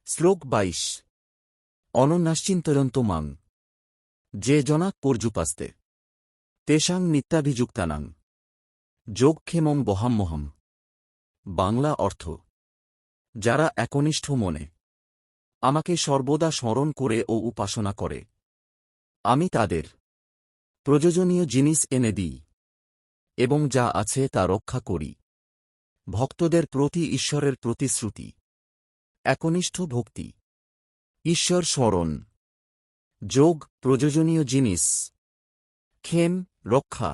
শ্লোক ২২ অনন্যাশ্চিন্তয়ন্ত মাং যে জনা পর্যুপাস্তে তেষাং নিত্যাভিযুক্তানাং যোগক্ষেমং বহাম্যহম। বাংলা অর্থ যারা একনিষ্ঠ মনে আমাকে সর্বদা স্মরণ করে ও উপাসনা করে আমি তাদের প্রয়োজনীয় জিনিস এনে দিই এবং যা আছে তা রক্ষা করি। ভক্তদের প্রতি ঈশ্বরের প্রতিশ্রুতি একনিষ্ঠ ভক্তি, ঈশ্বর স্মরণ, যোগ প্রয়োজনীয় জিনিস, ক্ষেম রক্ষা,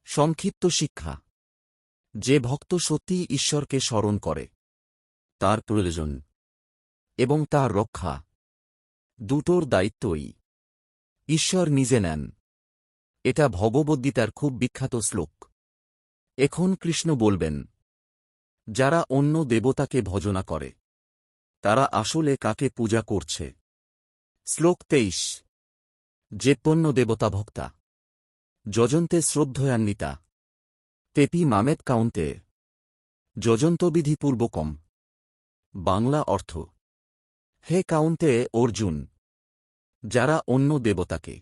সংক্ষিপ্ত শিক্ষা। যে ভক্ত সত্যিই ঈশ্বরকে স্মরণ করে তার প্রয়োজন এবং তার রক্ষা দুটোর দায়িত্বই ঈশ্বর নিজে নেন। এটা ভগবদ্গীতার খুব বিখ্যাত শ্লোক। এখন কৃষ্ণ বলবেন যারা অন্য দেবতাকে ভজনা করে তারা আসলে কাকে পূজা করছে। শ্লোক ২৩ যে পণ্য দেবতা ভক্তা যজন্তে শ্রদ্ধয়ান্বিতা তেপি মামেত কাউন্তে যজন্তবিধিপূর্বকম। বাংলা অর্থ হে কাউন্তে অর্জুন, যারা অন্য দেবতাকে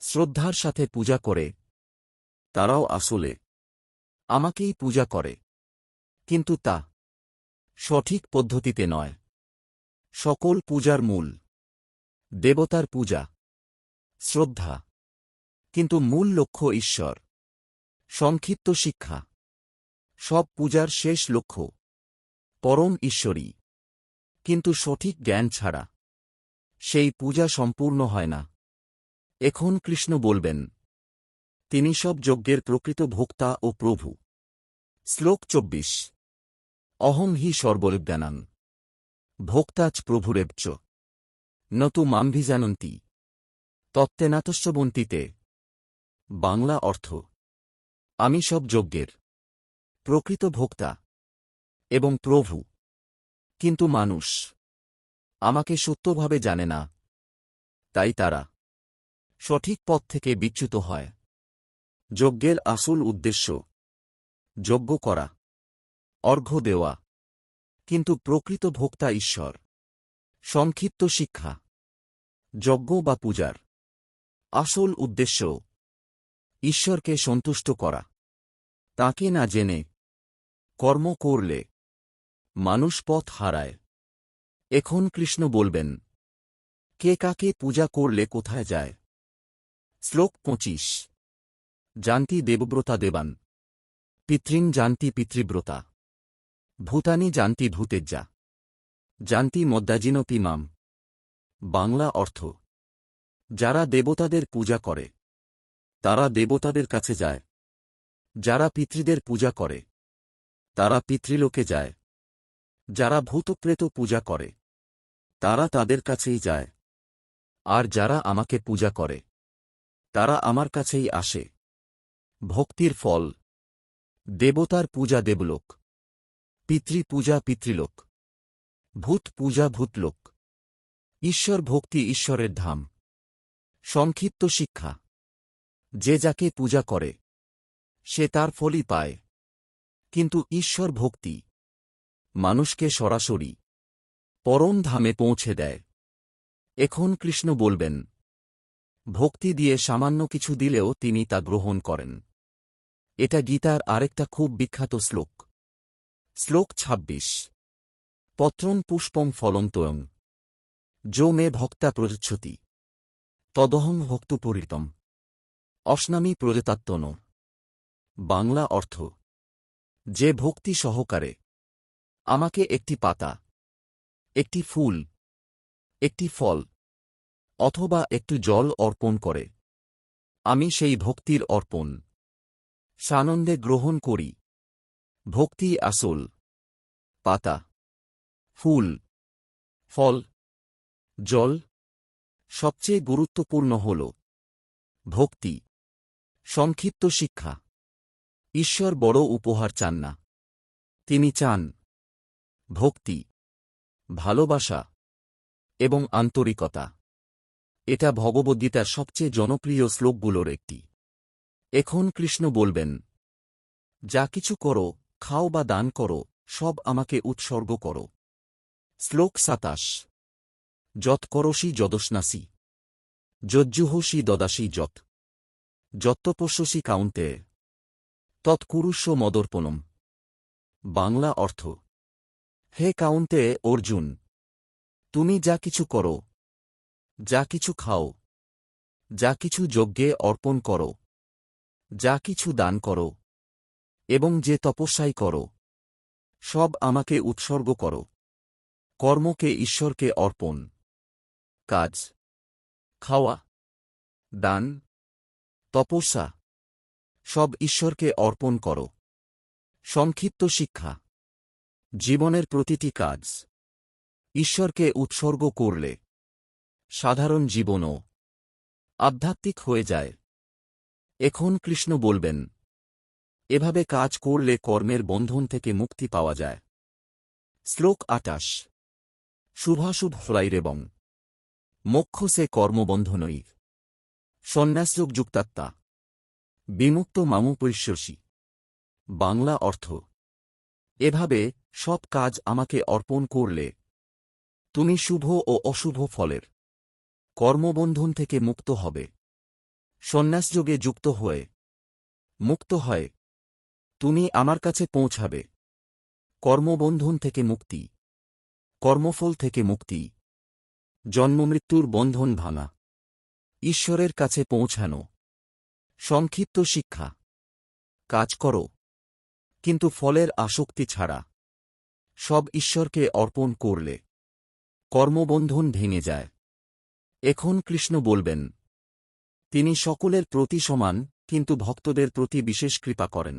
শ্রদ্ধার সাথে পূজা করে তারাও আসলে আমাকেই পূজা করে, কিন্তু তা সঠিক পদ্ধতিতে নয়। সকল পূজার মূল দেবতার পূজা, শ্রদ্ধা, কিন্তু মূল লক্ষ্য ঈশ্বর। সংক্ষিপ্ত শিক্ষা সব পূজার শেষ লক্ষ্য পরম ঈশ্বরী, কিন্তু সঠিক জ্ঞান ছাড়া সেই পূজা সম্পূর্ণ হয় না। এখন কৃষ্ণ বলবেন তিনি সব যজ্ঞের প্রকৃত ভোক্তা ও প্রভু। শ্লোক ২৪ অহং হি সর্বজ্ঞানাং ভোক্তাচ প্রভুরেবচ নতু মাম্ভিজানন্তি তত্ত্বেনাতস্যবন্তিতে। বাংলা অর্থ আমি সব যজ্ঞের প্রকৃত ভোক্তা এবং প্রভু, কিন্তু মানুষ আমাকে সত্যভাবে জানে না, তাই তারা সঠিক পথ থেকে বিচ্যুত হয়। যজ্ঞের আসল উদ্দেশ্য যজ্ঞ করা, অর্ঘ্য দেওয়া, কিন্তু প্রকৃত ভোক্তা ঈশ্বর। সংক্ষিপ্ত শিক্ষা যজ্ঞ বা পূজার আসল উদ্দেশ্য ঈশ্বরকে সন্তুষ্ট করা। তাকে না জেনে কর্ম করলে মানুষ পথ হারায়। এখন কৃষ্ণ বলবেন কে কাকে পূজা করলে কোথায় যায়। শ্লোক ২৫ জানতি দেবব্রতা দেবান পিতৃন জানতি পিতৃব্রতা ভূতানি জানতি ভূতেজ্জা জানতি মদ্যাজিনপি মাম। বাংলা অর্থ যারা দেবতাদের পূজা করে তারা দেবতাদের কাছে যায়, যারা পিতৃদের পূজা করে তারা পিতৃলোকে যায়, যারা ভূতপ্রেত পূজা করে তারা তাদের কাছেই যায়, আর যারা আমাকে পূজা করে তারা আমার কাছেই আসে। ভক্তির ফল দেবতার পূজা দেবলোক, পিতৃ পূজা পিতৃলোক, ভূত পূজা ভূতলোক। ঈশ্বর ভক্তি ঈশ্বরের ধাম। সংক্ষিপ্ত শিক্ষা যে যাকে পূজা করে সে তার ফলই পায়, কিন্তু ঈশ্বর ভক্তি মানুষকে সরাসরি পরম ধামে পৌঁছে দেয়। এখন কৃষ্ণ বলবেন ভক্তি দিয়ে সামান্য কিছু দিলেও তিনি তা গ্রহণ করেন। এটা গীতার আরেকটা খুব বিখ্যাত শ্লোক। শ্লোক ২৬ পত্রং পুষ্পং ফলং তোয়ং যো মে ভক্তা প্রযচ্ছতি তদহং ভক্তুপরিতম অশ্নামি প্রজতাত্তন। বাংলা অর্থ যে ভক্তি সহকারে আমাকে একটি পাতা, একটি ফুল, একটি ফল অথবা একটু জল অর্পণ করে আমি সেই ভক্তির অর্পণ সানন্দে গ্রহণ করি। ভক্তি আসল। পাতা, ফুল, ফল, জল সবচেয়ে গুরুত্বপূর্ণ হল ভক্তি। সংক্ষিপ্ত শিক্ষা ঈশ্বর বড় উপহার চান না, তিনি চান ভক্তি, ভালোবাসা এবং আন্তরিকতা। এটা ভগবদ্গীতার সবচেয়ে জনপ্রিয় শ্লোকগুলোর একটি। এখন কৃষ্ণ বলবেন যা কিছু করো, খাও বা দান করো, সব আমাকে উৎসর্গ করো। শ্লোক ২৭ যৎ করসি যদস্নাসি যজ্জুহসি দদাসি যৎ যত্তপস্যসি কাউন্তে তৎকুরুষ্ব মদর্পণম। বাংলা অর্থ: হে কাউন্তে অর্জুন, তুমি যা কিছু করো, যা কিছু খাও, যা কিছু যজ্ঞে অর্পণ করো, যা কিছু দান করো এবং যে তপস্যাই করো, সব আমাকে উৎসর্গ করো। কর্মকে ঈশ্বরকে অর্পণ, কাজ, খাওয়া, দান, তপস্যা সব ঈশ্বরকে অর্পণ করো। সংক্ষিপ্ত শিক্ষা: জীবনের প্রতিটি কাজ ঈশ্বরকে উৎসর্গ করলে সাধারণ জীবনও আধ্যাত্মিক হয়ে যায়। এখন কৃষ্ণ বলবেন, এভাবে কাজ করলে কর্মের বন্ধন থেকে মুক্তি পাওয়া যায়। শ্লোক ২৮ শুভাশুভ ফ্লাইরেবং মোক্ষ সে কর্মবন্ধনৈ সন্ন্যাসযোগ যুক্তাত্মা বিমুক্ত মামুপৈষ্যসি। বাংলা অর্থ: এভাবে সব কাজ আমাকে অর্পণ করলে তুমি শুভ ও অশুভ ফলের কর্মবন্ধন থেকে মুক্ত হবে। সন্ন্যাসযোগে যুক্ত হয়ে মুক্ত হয় তুমি আমার কাছে পৌঁছাবে। কর্মবন্ধন থেকে মুক্তি, কর্মফল থেকে মুক্তি, জন্মমৃত্যুর বন্ধন ভাঙা, ঈশ্বরের কাছে পৌঁছানো। সংক্ষিপ্ত শিক্ষা: কাজ করো, কিন্তু ফলের আসক্তি ছাড়া। সব ঈশ্বরকে অর্পণ করলে কর্মবন্ধন ভেঙে যায়। এখন কৃষ্ণ বলবেন, তিনি সকলের প্রতি সমান, কিন্তু ভক্তদের প্রতি বিশেষ কৃপা করেন।